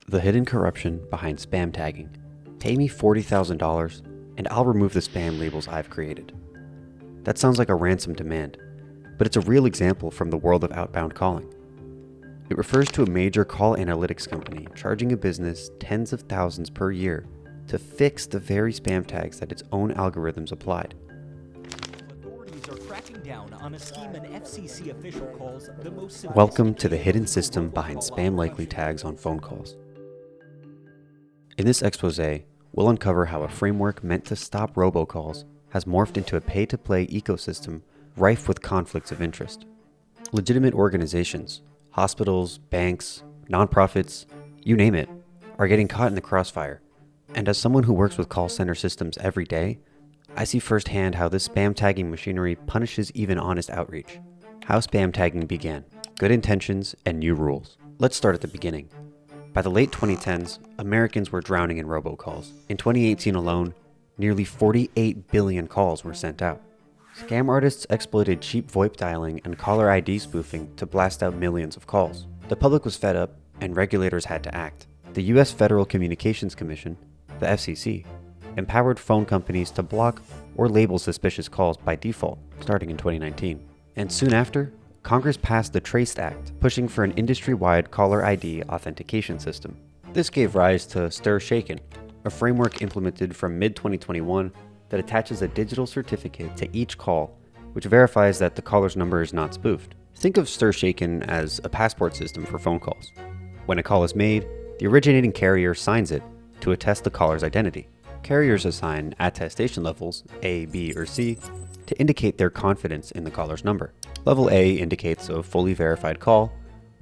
The hidden corruption behind spam tagging. Pay me $40,000 and I'll remove the spam labels I've created. That sounds like a ransom demand, but it's a real example from the world of outbound calling. It refers to a major call analytics company charging a business tens of thousands per year to fix the very spam tags that its own algorithms applied. Authorities are cracking down on a scheme an FCC official calls the most Welcome to the hidden system behind spam likely tags on phone calls. In this expose, we'll uncover how a framework meant to stop robocalls has morphed into a pay-to-play ecosystem rife with conflicts of interest. Legitimate organizations, hospitals, banks, nonprofits, you name it, are getting caught in the crossfire. And as someone who works with call center systems every day, I see firsthand how this spam tagging machinery punishes even honest outreach. How spam tagging began, good intentions, and new rules. Let's start at the beginning. By the late 2010s, Americans were drowning in robocalls. In 2018 alone, nearly 48 billion calls were sent out. Scam artists exploited cheap VoIP dialing and caller ID spoofing to blast out millions of calls. The public was fed up, and regulators had to act. The U.S. Federal Communications Commission, the FCC, empowered phone companies to block or label suspicious calls by default, starting in 2019. And soon after, Congress passed the TRACED Act, pushing for an industry-wide caller ID authentication system. This gave rise to STIR/SHAKEN, a framework implemented from mid-2021 that attaches a digital certificate to each call, which verifies that the caller's number is not spoofed. Think of STIR/SHAKEN as a passport system for phone calls. When a call is made, the originating carrier signs it to attest the caller's identity. Carriers assign attestation levels, A, B, or C, to indicate their confidence in the caller's number. Level A indicates a fully verified call,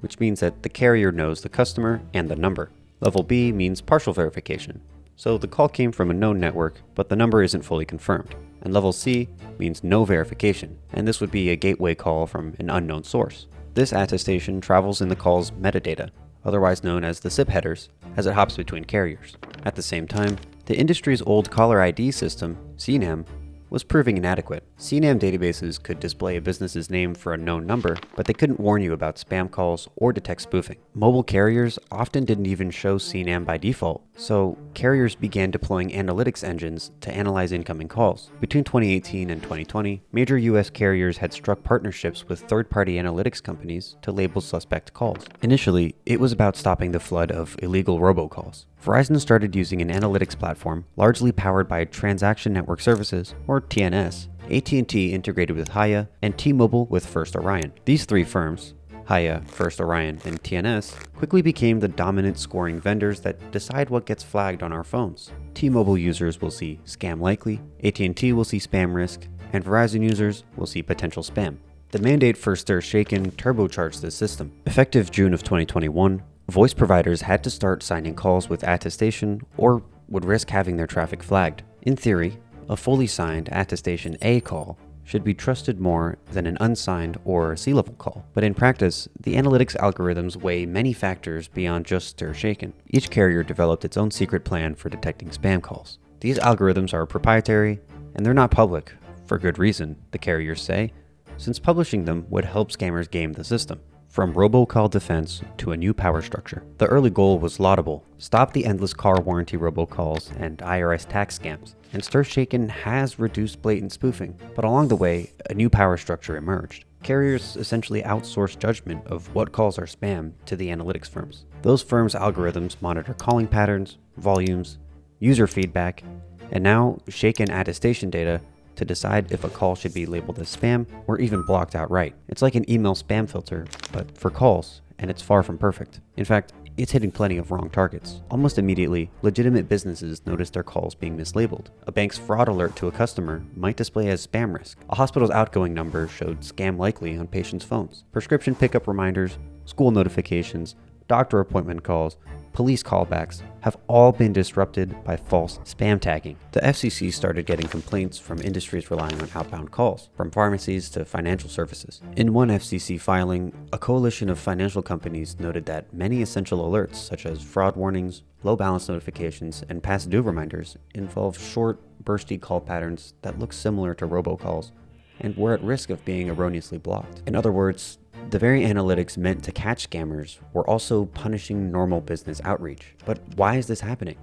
which means that the carrier knows the customer and the number. Level B means partial verification, so the call came from a known network, but the number isn't fully confirmed. And level C means no verification, and this would be a gateway call from an unknown source. This attestation travels in the call's metadata, otherwise known as the SIP headers, as it hops between carriers. At the same time, the industry's old caller ID system, CNAM, was proving inadequate. CNAM databases could display a business's name for a known number, but they couldn't warn you about spam calls or detect spoofing. Mobile carriers often didn't even show CNAM by default, so carriers began deploying analytics engines to analyze incoming calls. Between 2018 and 2020, major US carriers had struck partnerships with third-party analytics companies to label suspect calls. Initially, it was about stopping the flood of illegal robocalls. Verizon started using an analytics platform largely powered by Transaction Network Services, or TNS. AT&T integrated with Hiya, and T-Mobile with First Orion. These three firms, Hiya, First Orion, and TNS, quickly became the dominant scoring vendors that decide what gets flagged on our phones. T-Mobile users will see scam likely, AT&T will see spam risk, and Verizon users will see potential spam. The mandate for STIR/SHAKEN turbocharged this system. Effective June of 2021, voice providers had to start signing calls with attestation or would risk having their traffic flagged. In theory, a fully signed attestation A call should be trusted more than an unsigned or C-level call. But in practice, the analytics algorithms weigh many factors beyond just STIR/SHAKEN. Each carrier developed its own secret plan for detecting spam calls. These algorithms are proprietary, and they're not public, for good reason, the carriers say, since publishing them would help scammers game the system. From robocall defense to a new power structure. The early goal was laudable: stop the endless car warranty robocalls and IRS tax scams. And STIR/SHAKEN has reduced blatant spoofing, but along the way, a new power structure emerged. Carriers essentially outsource judgment of what calls are spam to the analytics firms. Those firms' algorithms monitor calling patterns, volumes, user feedback, and now SHAKEN attestation data to decide if a call should be labeled as spam or even blocked outright. It's like an email spam filter, but for calls, and it's far from perfect. In fact, it's hitting plenty of wrong targets. Almost immediately, legitimate businesses notice their calls being mislabeled. A bank's fraud alert to a customer might display as spam risk. A hospital's outgoing number showed scam likely on patients' phones. Prescription pickup reminders, school notifications, doctor appointment calls, police callbacks have all been disrupted by false spam tagging. The FCC started getting complaints from industries relying on outbound calls, from pharmacies to financial services. In one FCC filing, a coalition of financial companies noted that many essential alerts, such as fraud warnings, low balance notifications, and past due reminders, involve short, bursty call patterns that look similar to robocalls and were at risk of being erroneously blocked. In other words, The very analytics meant to catch scammers were also punishing normal business outreach. But why is this happening?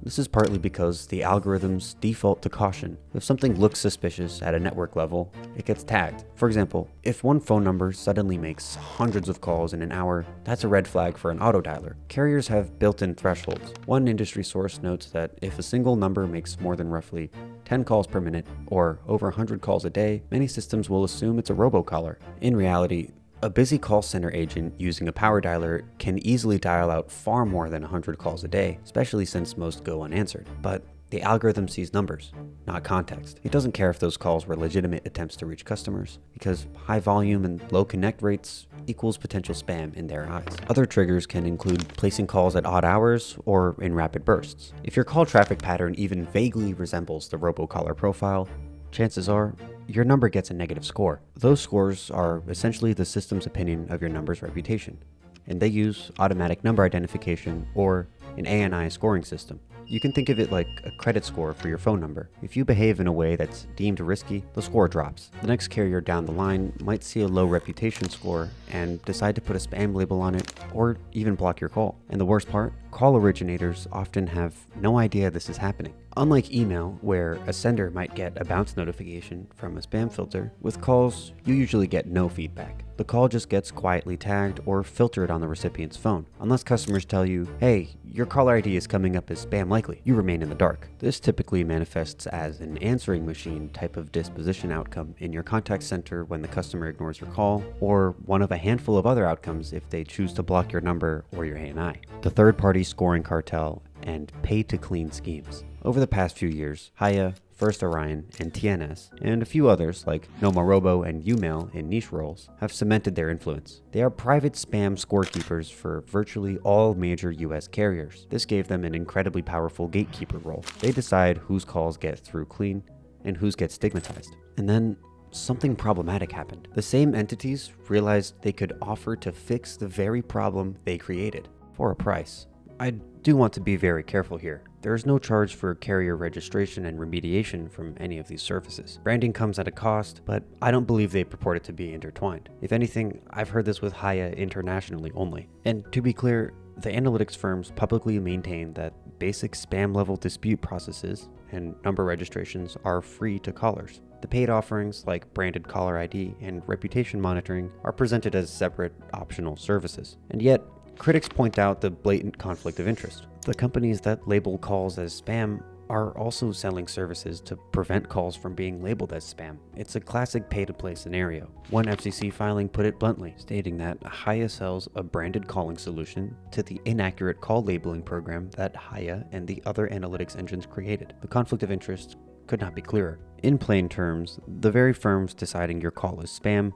This is partly because the algorithms default to caution. If something looks suspicious at a network level, it gets tagged. For example, if one phone number suddenly makes hundreds of calls in an hour, that's a red flag for an autodialer. Carriers have built-in thresholds. One industry source notes that if a single number makes more than roughly 10 calls per minute or over 100 calls a day, many systems will assume it's a robocaller. In reality, a busy call center agent using a power dialer can easily dial out far more than 100 calls a day, especially since most go unanswered. But the algorithm sees numbers, not context. It doesn't care if those calls were legitimate attempts to reach customers, because high volume and low connect rates equals potential spam in their eyes. Other triggers can include placing calls at odd hours or in rapid bursts. If your call traffic pattern even vaguely resembles the robocaller profile, chances are your number gets a negative score. Those scores are essentially the system's opinion of your number's reputation, and they use automatic number identification or an ANI scoring system. You can think of it like a credit score for your phone number. If you behave in a way that's deemed risky, the score drops. The next carrier down the line might see a low reputation score and decide to put a spam label on it or even block your call. And the worst part, call originators often have no idea this is happening. Unlike email, where a sender might get a bounce notification from a spam filter, with calls, you usually get no feedback. The call just gets quietly tagged or filtered on the recipient's phone. Unless customers tell you, hey, your caller ID is coming up as spam likely, you remain in the dark. This typically manifests as an answering machine type of disposition outcome in your contact center when the customer ignores your call, or one of a handful of other outcomes if they choose to block your number or your ANI. The third-party scoring cartel and pay-to-clean schemes. Over the past few years, Haya, First Orion, and TNS, and a few others like Nomorobo and Umail in niche roles, have cemented their influence. They are private spam scorekeepers for virtually all major US carriers. This gave them an incredibly powerful gatekeeper role. They decide whose calls get through clean and whose get stigmatized. And then something problematic happened. The same entities realized they could offer to fix the very problem they created for a price. I do want to be very careful here. There is no charge for carrier registration and remediation from any of these services. Branding comes at a cost, but I don't believe they purport it to be intertwined. If anything, I've heard this with Haya internationally only. And to be clear, the analytics firms publicly maintain that basic spam-level dispute processes and number registrations are free to callers. The paid offerings like branded caller ID and reputation monitoring are presented as separate, optional services. And yet, critics point out the blatant conflict of interest. The companies that label calls as spam are also selling services to prevent calls from being labeled as spam. It's a classic pay-to-play scenario. One FCC filing put it bluntly, stating that Haya sells a branded calling solution to the inaccurate call labeling program that Haya and the other analytics engines created. The conflict of interest could not be clearer. In plain terms, the very firms deciding your call is spam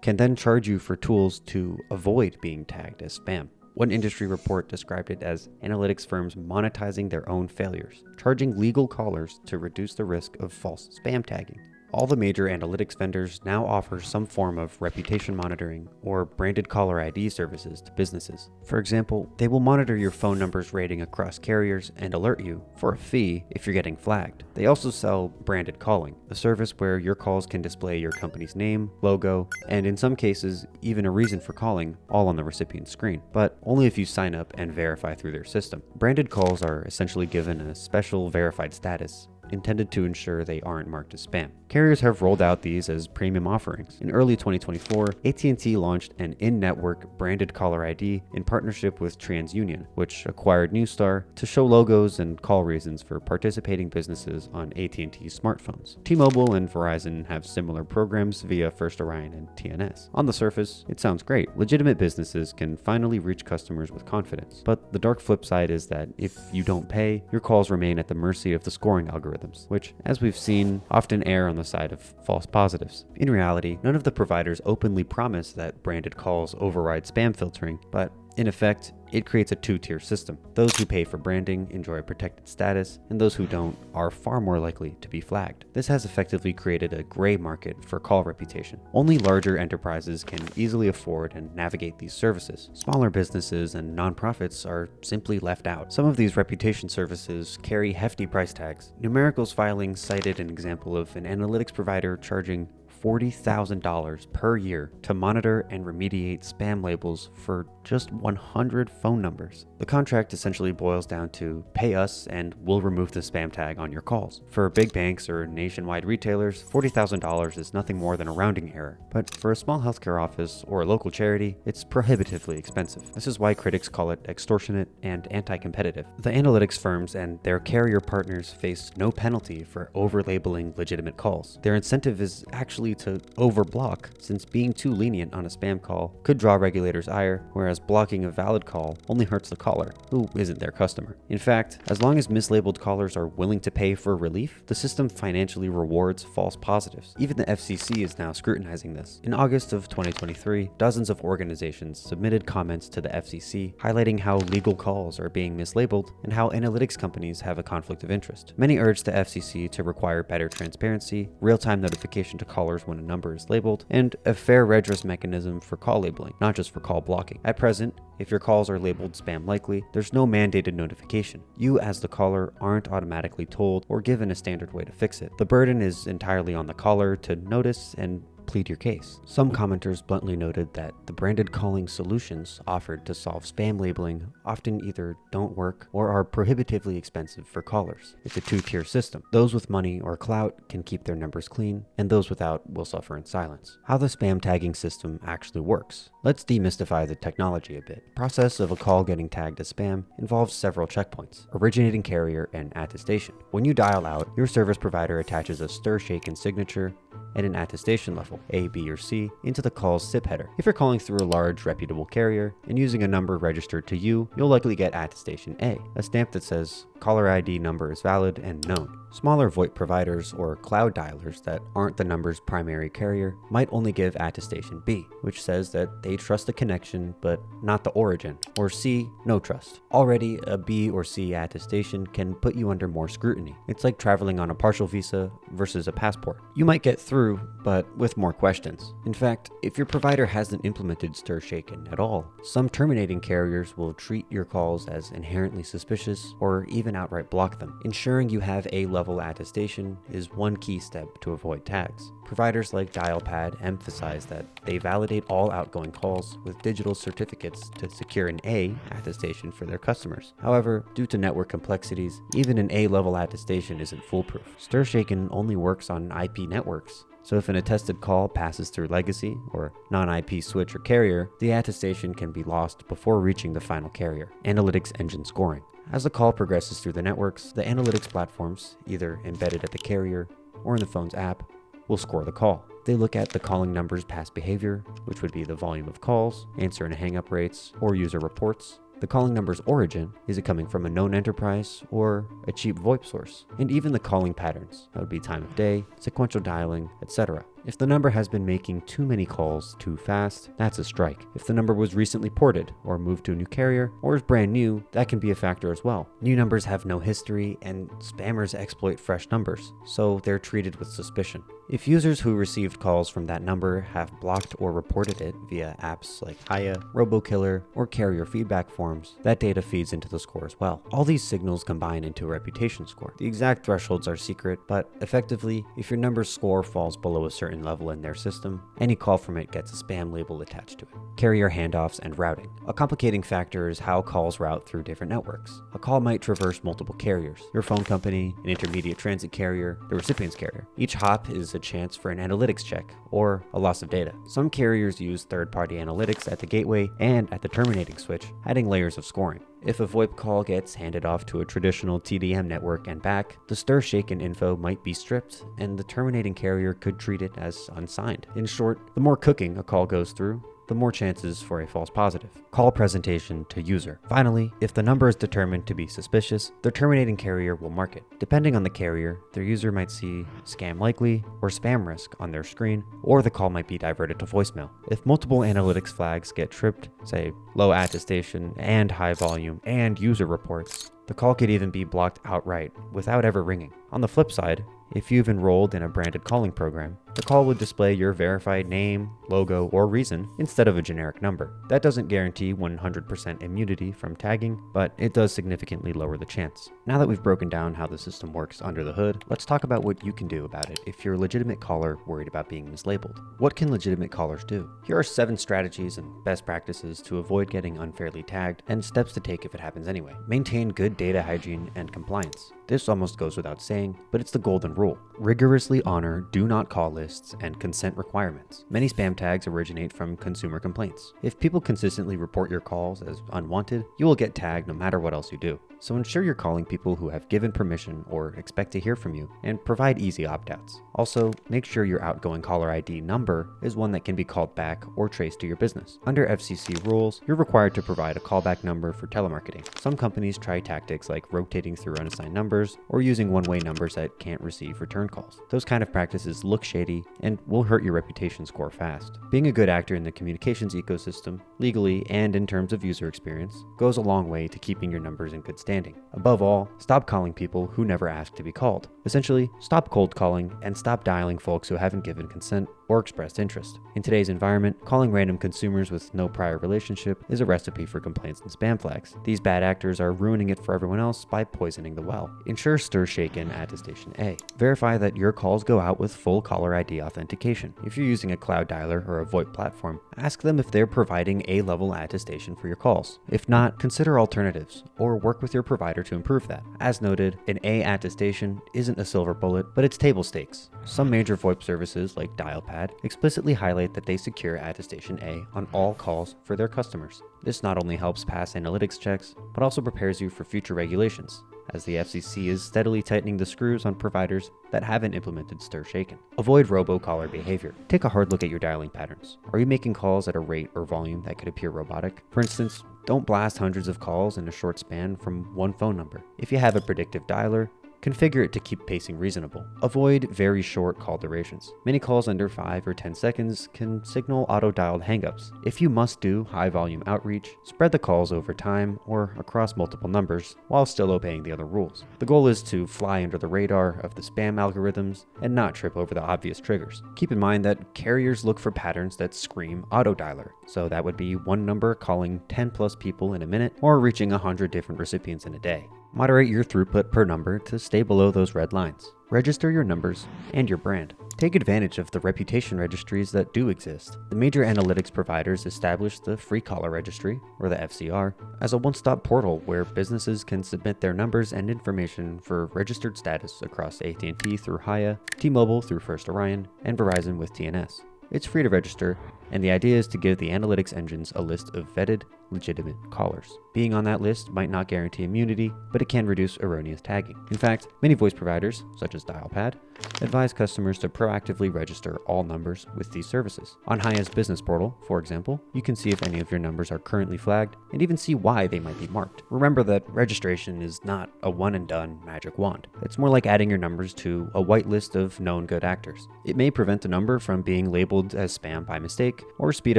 can then charge you for tools to avoid being tagged as spam. One industry report described it as analytics firms monetizing their own failures, charging legal callers to reduce the risk of false spam tagging. All the major analytics vendors now offer some form of reputation monitoring or branded caller ID services to businesses. For example, they will monitor your phone number's rating across carriers and alert you, for a fee, if you're getting flagged. They also sell branded calling, a service where your calls can display your company's name, logo, and in some cases, even a reason for calling, all on the recipient's screen, but only if you sign up and verify through their system. Branded calls are essentially given a special verified status, intended to ensure they aren't marked as spam. Carriers have rolled out these as premium offerings. In early 2024, AT&T launched an in-network branded caller ID in partnership with TransUnion, which acquired Neustar to show logos and call reasons for participating businesses on AT&T smartphones. T-Mobile and Verizon have similar programs via First Orion and TNS. On the surface, it sounds great. Legitimate businesses can finally reach customers with confidence. But the dark flip side is that if you don't pay, your calls remain at the mercy of the scoring algorithms, which, as we've seen, often err on the side of false positives. In reality, none of the providers openly promise that branded calls override spam filtering, but in effect, it creates a two-tier system. Those who pay for branding enjoy a protected status, and those who don't are far more likely to be flagged. This has effectively created a gray market for call reputation. Only larger enterprises can easily afford and navigate these services. Smaller businesses and nonprofits are simply left out. Some of these reputation services carry hefty price tags. Numericals filings cited an example of an analytics provider charging $40,000 per year to monitor and remediate spam labels for just 100 phone numbers. The contract essentially boils down to pay us and we'll remove the spam tag on your calls. For big banks or nationwide retailers, $40,000 is nothing more than a rounding error. But for a small healthcare office or a local charity, it's prohibitively expensive. This is why critics call it extortionate and anti-competitive. The analytics firms and their carrier partners face no penalty for over-labeling legitimate calls. Their incentive is actually to overblock, since being too lenient on a spam call could draw regulators' ire, whereas blocking a valid call only hurts the caller, who isn't their customer. In fact, as long as mislabeled callers are willing to pay for relief, the system financially rewards false positives. Even the FCC is now scrutinizing this. In August of 2023, dozens of organizations submitted comments to the FCC highlighting how legal calls are being mislabeled and how analytics companies have a conflict of interest. Many urged the FCC to require better transparency, real-time notification to callers when a number is labeled, and a fair redress mechanism for call labeling, not just for call blocking. At present, if your calls are labeled spam likely, there's no mandated notification. You as the caller aren't automatically told or given a standard way to fix it. The burden is entirely on the caller to notice and plead your case. Some commenters bluntly noted that the branded calling solutions offered to solve spam labeling often either don't work or are prohibitively expensive for callers. It's a two-tier system. Those with money or clout can keep their numbers clean, and those without will suffer in silence. How the spam tagging system actually works. Let's demystify the technology a bit. The process of a call getting tagged as spam involves several checkpoints: originating carrier and attestation. When you dial out, your service provider attaches a stir-shaken signature and an attestation level, A, B, or C, into the call's SIP header. If you're calling through a large, reputable carrier and using a number registered to you, you'll likely get attestation A, a stamp that says caller ID number is valid and known. Smaller VoIP providers or cloud dialers that aren't the number's primary carrier might only give attestation B, which says that they trust the connection but not the origin, or C, no trust. Already, a B or C attestation can put you under more scrutiny. It's like traveling on a partial visa versus a passport. You might get through, but with more questions. In fact, if your provider hasn't implemented stir shaken at all, some terminating carriers will treat your calls as inherently suspicious or even outright block them. Ensuring you have A-level attestation is one key step to avoid tags. Providers like Dialpad emphasize that they validate all outgoing calls with digital certificates to secure an A attestation for their customers. However, due to network complexities, even an A-level attestation isn't foolproof. Stir shaken only works on IP networks. So if an attested call passes through legacy or non-IP switch or carrier, the attestation can be lost before reaching the final carrier. Analytics engine scoring. As the call progresses through the networks, the analytics platforms, either embedded at the carrier or in the phone's app, will score the call. They look at the calling number's past behavior, which would be the volume of calls, answer and hang-up rates, or user reports. The calling number's origin, is it coming from a known enterprise or a cheap VoIP source? And even the calling patterns, that would be time of day, sequential dialing, etc. If the number has been making too many calls too fast, that's a strike. If the number was recently ported or moved to a new carrier or is brand new, that can be a factor as well. New numbers have no history and spammers exploit fresh numbers, so they're treated with suspicion. If users who received calls from that number have blocked or reported it via apps like Hiya, Robokiller, or carrier feedback forms, that data feeds into the score as well. All these signals combine into a reputation score. The exact thresholds are secret, but effectively, if your number's score falls below a certain level in their system, any call from it gets a spam label attached to it. Carrier handoffs and routing. A complicating factor is how calls route through different networks. A call might traverse multiple carriers: your phone company, an intermediate transit carrier, the recipient's carrier. Each hop is a chance for an analytics check or a loss of data. Some carriers use third-party analytics at the gateway and at the terminating switch, adding layers of scoring. If a VoIP call gets handed off to a traditional TDM network and back, the stir-shaken info might be stripped, and the terminating carrier could treat it as unsigned. In short, the more cooking a call goes through, the more chances for a false positive. Call presentation to user. Finally, if the number is determined to be suspicious, the terminating carrier will mark it. Depending on the carrier, their user might see scam likely or spam risk on their screen, or the call might be diverted to voicemail. If multiple analytics flags get tripped, say low attestation and high volume and user reports, the call could even be blocked outright without ever ringing. On the flip side, if you've enrolled in a branded calling program, The call would display your verified name, logo, or reason instead of a generic number. That doesn't guarantee 100% immunity from tagging, but it does significantly lower the chance. Now that we've broken down how the system works under the hood, let's talk about what you can do about it if you're a legitimate caller worried about being mislabeled. What can legitimate callers do? Here are 7 strategies and best practices to avoid getting unfairly tagged and steps to take if it happens anyway. Maintain good data hygiene and compliance. This almost goes without saying, but it's the golden rule. Rigorously honor do not call lists and consent requirements. Many spam tags originate from consumer complaints. If people consistently report your calls as unwanted, you will get tagged no matter what else you do. So ensure you're calling people who have given permission or expect to hear from you, and provide easy opt-outs. Also, make sure your outgoing caller ID number is one that can be called back or traced to your business. Under FCC rules, you're required to provide a callback number for telemarketing. Some companies try tactics like rotating through unassigned numbers or using one-way numbers that can't receive return calls. Those kind of practices look shady and will hurt your reputation score fast. Being a good actor in the communications ecosystem, legally and in terms of user experience, goes a long way to keeping your numbers in good standing. Above all, stop calling people who never asked to be called. Essentially, stop cold calling and stop dialing folks who haven't given consent or expressed interest. In today's environment, calling random consumers with no prior relationship is a recipe for complaints and spam flags. These bad actors are ruining it for everyone else by poisoning the well. Ensure stir shaken attestation A. Verify that your calls go out with full caller ID authentication. If you're using a cloud dialer or a VoIP platform, ask them if they're providing A-level attestation for your calls. If not, consider alternatives or work with your provider to improve that. As noted, an A attestation isn't a silver bullet, but it's table stakes. Some major VoIP services like Dialpad explicitly highlight that they secure attestation A on all calls for their customers. This not only helps pass analytics checks, but also prepares you for future regulations, as the FCC is steadily tightening the screws on providers that haven't implemented stir shaken. Avoid robocaller behavior. Take a hard look at your dialing patterns. Are you making calls at a rate or volume that could appear robotic? For instance, don't blast hundreds of calls in a short span from one phone number. If you have a predictive dialer, configure it to keep pacing reasonable. Avoid very short call durations. Many calls under 5 or 10 seconds can signal auto-dialed hangups. If you must do high-volume outreach, spread the calls over time or across multiple numbers while still obeying the other rules. The goal is to fly under the radar of the spam algorithms and not trip over the obvious triggers. Keep in mind that carriers look for patterns that scream auto-dialer, so that would be one number calling 10 plus people in a minute or reaching 100 different recipients in a day. Moderate your throughput per number to stay below those red lines. Register your numbers and your brand. Take advantage of the reputation registries that do exist. The major analytics providers established the Free Caller Registry, or the FCR, as a one-stop portal where businesses can submit their numbers and information for registered status across AT&T through Hiya, T-Mobile through First Orion, and Verizon with TNS. It's free to register, and the idea is to give the analytics engines a list of vetted, legitimate callers. Being on that list might not guarantee immunity, but it can reduce erroneous tagging. In fact, many voice providers, such as Dialpad, advise customers to proactively register all numbers with these services. On Hiya's business portal, for example, you can see if any of your numbers are currently flagged and even see why they might be marked. Remember that registration is not a one-and-done magic wand. It's more like adding your numbers to a whitelist of known good actors. It may prevent a number from being labeled as spam by mistake, or speed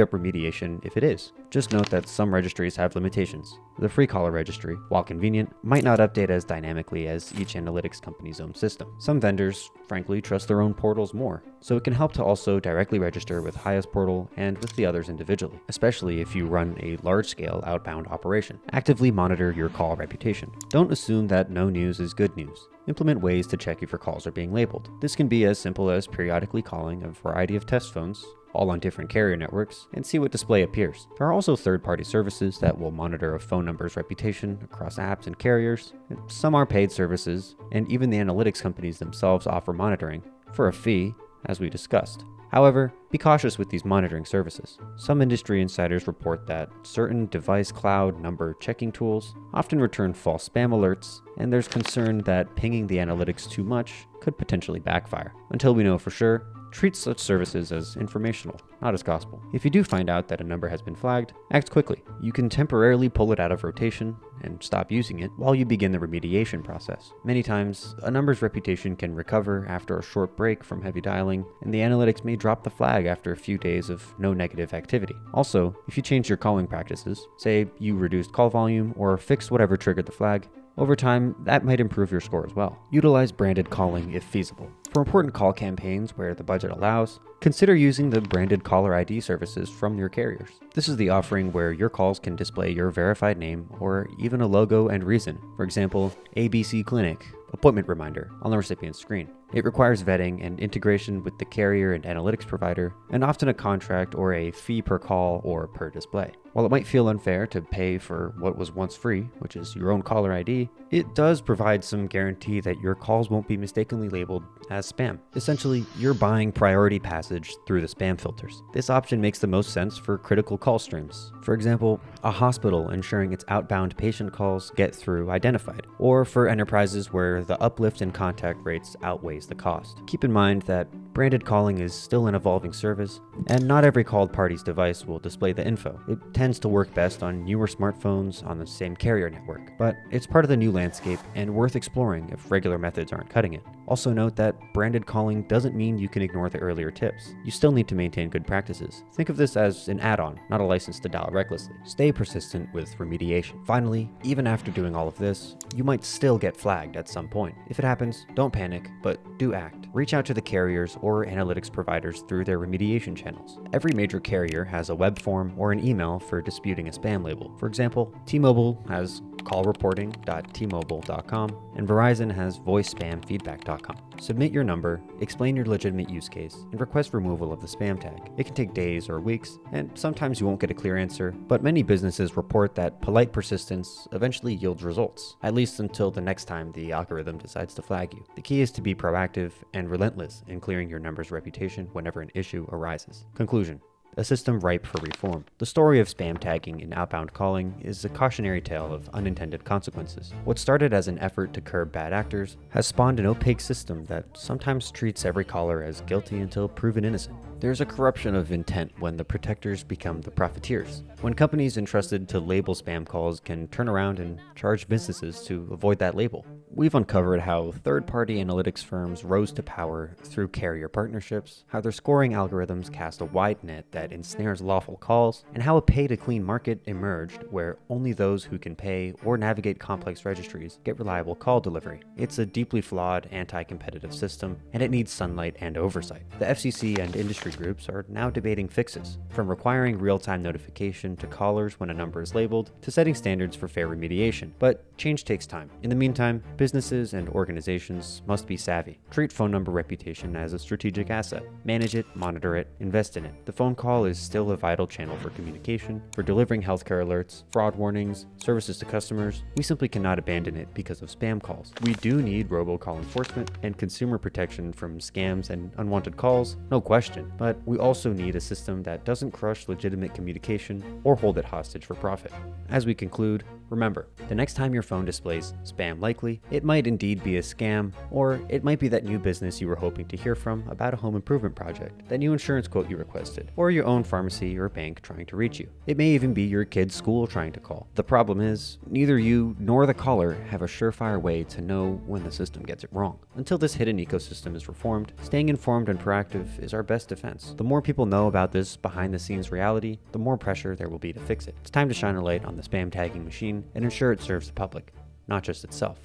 up remediation if it is. Just note that some registries have limitations. The Free Caller Registry, while convenient, might not update as dynamically as each analytics company's own system. Some vendors, frankly, trust their own portals more, so it can help to also directly register with Hiya's portal and with the others individually, especially if you run a large-scale outbound operation. Actively monitor your call reputation. Don't assume that no news is good news. Implement ways to check if your calls are being labeled. This can be as simple as periodically calling a variety of test phones, all on different carrier networks, and see what display appears. There are also third-party services that will monitor a phone number's reputation across apps and carriers. Some are paid services, and even the analytics companies themselves offer monitoring for a fee, as we discussed. However, be cautious with these monitoring services. Some industry insiders report that certain device cloud number checking tools often return false spam alerts, and there's concern that pinging the analytics too much could potentially backfire. Until we know for sure, treat such services as informational, not as gospel. If you do find out that a number has been flagged, act quickly. You can temporarily pull it out of rotation and stop using it while you begin the remediation process. Many times, a number's reputation can recover after a short break from heavy dialing, and the analytics may drop the flag after a few days of no negative activity. Also, if you change your calling practices, say you reduced call volume or fixed whatever triggered the flag, over time, that might improve your score as well. Utilize branded calling if feasible. For important call campaigns where the budget allows, consider using the branded caller ID services from your carriers. This is the offering where your calls can display your verified name or even a logo and reason. For example, ABC Clinic, appointment reminder on the recipient's screen. It requires vetting and integration with the carrier and analytics provider, and often a contract or a fee per call or per display. While it might feel unfair to pay for what was once free, which is your own caller ID, it does provide some guarantee that your calls won't be mistakenly labeled as spam. Essentially, you're buying priority passage through the spam filters. This option makes the most sense for critical call streams. For example, a hospital ensuring its outbound patient calls get through identified, or for enterprises where the uplift in contact rates outweighs the cost. Keep in mind that branded calling is still an evolving service, and not every called party's device will display the info. It tends to work best on newer smartphones on the same carrier network, but it's part of the new landscape and worth exploring if regular methods aren't cutting it. Also note that branded calling doesn't mean you can ignore the earlier tips. You still need to maintain good practices. Think of this as an add-on, not a license to dial recklessly. Stay persistent with remediation. Finally, even after doing all of this, you might still get flagged at some point. If it happens, don't panic, but do act. Reach out to the carriers or analytics providers through their remediation channels. Every major carrier has a web form or an email for disputing a spam label. For example, T-Mobile has callreporting.tmobile.com and Verizon has voicespamfeedback.com. Submit your number, explain your legitimate use case, and request removal of the spam tag. It can take days or weeks, and sometimes you won't get a clear answer, but many businesses report that polite persistence eventually yields results, at least until the next time the algorithm decides to flag you. The key is to be proactive and relentless in clearing your number's reputation whenever an issue arises. Conclusion: a system ripe for reform. The story of spam tagging in outbound calling is a cautionary tale of unintended consequences. What started as an effort to curb bad actors has spawned an opaque system that sometimes treats every caller as guilty until proven innocent. There's a corruption of intent when the protectors become the profiteers. When companies entrusted to label spam calls can turn around and charge businesses to avoid that label. We've uncovered how third-party analytics firms rose to power through carrier partnerships, how their scoring algorithms cast a wide net that ensnares lawful calls, and how a pay-to-clean market emerged where only those who can pay or navigate complex registries get reliable call delivery. It's a deeply flawed, anti-competitive system, and it needs sunlight and oversight. The FCC and industry groups are now debating fixes, from requiring real-time notification to callers when a number is labeled, to setting standards for fair remediation. But change takes time. In the meantime, businesses and organizations must be savvy. Treat phone number reputation as a strategic asset. Manage it, monitor it, invest in it. The phone call is still a vital channel for communication, for delivering healthcare alerts, fraud warnings, services to customers. We simply cannot abandon it because of spam calls. We do need robocall enforcement and consumer protection from scams and unwanted calls, no question, but we also need a system that doesn't crush legitimate communication or hold it hostage for profit. As we conclude, remember, the next time your phone displays spam likely, it might indeed be a scam, or it might be that new business you were hoping to hear from about a home improvement project, that new insurance quote you requested, or your own pharmacy or bank trying to reach you. It may even be your kid's school trying to call. The problem is, neither you nor the caller have a surefire way to know when the system gets it wrong. Until this hidden ecosystem is reformed, staying informed and proactive is our best defense. The more people know about this behind-the-scenes reality, the more pressure there will be to fix it. It's time to shine a light on the spam tagging machine and ensure it serves the public, not just itself.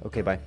Okay, bye.